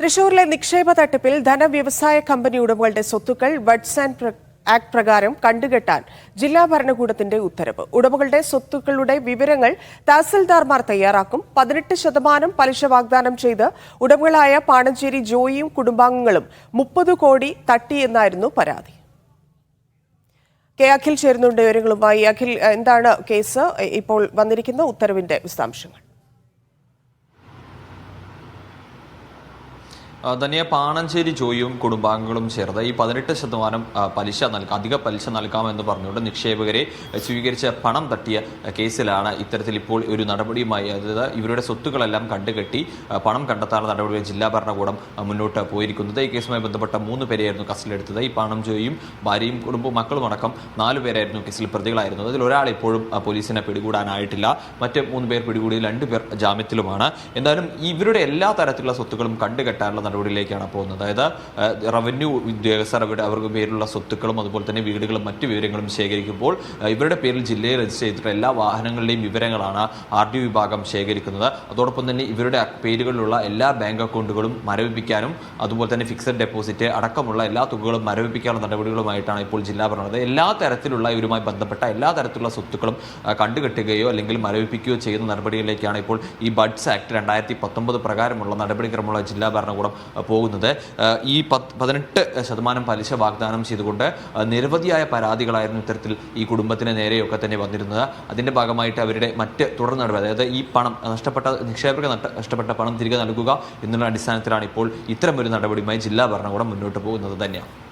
തൃശൂരിലെ നിക്ഷേപ തട്ടിപ്പിൽ ധനവ്യവസായ കമ്പനി ഉടമകളുടെ സ്വത്തുക്കൾ ബഡ്സ് ആൻഡ് ആക്ട് പ്രകാരം കണ്ടുകെട്ടാൻ ജില്ലാ ഭരണകൂടത്തിന്റെ ഉത്തരവ്. ഉടമകളുടെ സ്വത്തുക്കളുടെ വിവരങ്ങൾ തഹസിൽദാർമാർ തയ്യാറാക്കും. 18% പലിശ വാഗ്ദാനം ചെയ്ത് ഉടമകളായ പാണഞ്ചേരി ജോയിയും കുടുംബാംഗങ്ങളും 30 കോടി തട്ടിയെന്നായിരുന്നു പരാതി. കെ അഖിൽ ചേരുന്നുണ്ട് വിവരങ്ങളുമായി. അഖിൽ, എന്താണ് കേസ്? ഇപ്പോൾ വന്നിരിക്കുന്ന ഉത്തരവിന്റെ വിശദാംശങ്ങൾ. തന്നെ പാണഞ്ചേരി ജോയിയും കുടുംബാംഗങ്ങളും ചേർന്ന് ഈ 18% പലിശ അധിക പലിശ നൽകാമെന്ന് പറഞ്ഞുകൊണ്ട് നിക്ഷേപകരെ സ്വീകരിച്ച പണം തട്ടിയ കേസിലാണ് ഇത്തരത്തിൽ ഇപ്പോൾ ഒരു നടപടിയുമായി, അതായത് ഇവരുടെ സ്വത്തുക്കളെല്ലാം കണ്ടുകെട്ടി പണം കണ്ടെത്താനുള്ള നടപടി ജില്ലാ ഭരണകൂടം മുന്നോട്ട് പോയിരിക്കുന്നത്. ഈ കേസുമായി ബന്ധപ്പെട്ട 3 പേരെയായിരുന്നു കസ്റ്റഡിയിലെടുത്തത്. ഈ പാണഞ്ചേരിയും ഭാര്യയും കുടുംബവും മക്കളും അടക്കം 4 പേരായിരുന്നു കേസിൽ പ്രതികളായിരുന്നത്. അതിൽ ഒരാൾ ഇപ്പോഴും പോലീസിനെ പിടികൂടാനായിട്ടില്ല. മറ്റ് 3 പേർ പിടികൂടി, 2 പേർ ജാമ്യത്തിലുമാണ്. എന്തായാലും ഇവരുടെ എല്ലാ തരത്തിലുള്ള സ്വത്തുക്കളും കണ്ടുകെട്ടാനുള്ള നടപടിയിലേക്കാണ് പോകുന്നത്. അതായത് റവന്യൂ ഉദ്യോഗസ്ഥർ അവർക്ക് പേരിലുള്ള സ്വത്തുക്കളും അതുപോലെ തന്നെ വീടുകളും മറ്റു വിവരങ്ങളും ശേഖരിക്കുമ്പോൾ ഇവരുടെ പേരിൽ ജില്ലയിൽ രജിസ്റ്റർ ചെയ്തിട്ടുള്ള എല്ലാ വാഹനങ്ങളുടെയും വിവരങ്ങളാണ് RDO വിഭാഗം ശേഖരിക്കുന്നത്. അതോടൊപ്പം തന്നെ ഇവരുടെ പേരുകളിലുള്ള എല്ലാ ബാങ്ക് അക്കൗണ്ടുകളും മരവിപ്പിക്കാനും അതുപോലെ തന്നെ ഫിക്സഡ് ഡെപ്പോസിറ്റ് അടക്കമുള്ള എല്ലാ തുകകളും മരവിപ്പിക്കാനുള്ള നടപടികളുമായിട്ടാണ് ഇപ്പോൾ ജില്ലാ ഭരണകൂടം എല്ലാ തരത്തിലുള്ള ഇവരുമായി ബന്ധപ്പെട്ട എല്ലാ തരത്തിലുള്ള സ്വത്തുക്കളും കണ്ടുകെട്ടുകയോ അല്ലെങ്കിൽ മരവിപ്പിക്കുകയോ ചെയ്യുന്ന നടപടികളിലേക്കാണ് ഇപ്പോൾ ഈ ബഡ്സ് ആക്ട് 2019 പ്രകാരമുള്ള നടപടിക്രമമുള്ള ജില്ലാ ഭരണകൂടം പോകുന്നത്. ഈ 18% പലിശ വാഗ്ദാനം ചെയ്തുകൊണ്ട് നിരവധിയായ പരാതികളായിരുന്നു ഇത്തരത്തിൽ ഈ കുടുംബത്തിന് നേരെയൊക്കെ തന്നെ വന്നിരുന്നത്. അതിന്റെ ഭാഗമായിട്ട് അവരുടെ മറ്റ് തുടർ നടപടി, അതായത് ഈ പണം നിക്ഷേപകർക്ക് നഷ്ടപ്പെട്ട പണം തിരികെ നൽകുക എന്നുള്ള അടിസ്ഥാനത്തിലാണ് ഇപ്പോൾ ഇത്തരമൊരു നടപടിയുമായി ജില്ലാ ഭരണകൂടം മുന്നോട്ട് പോകുന്നത് തന്നെയാണ്.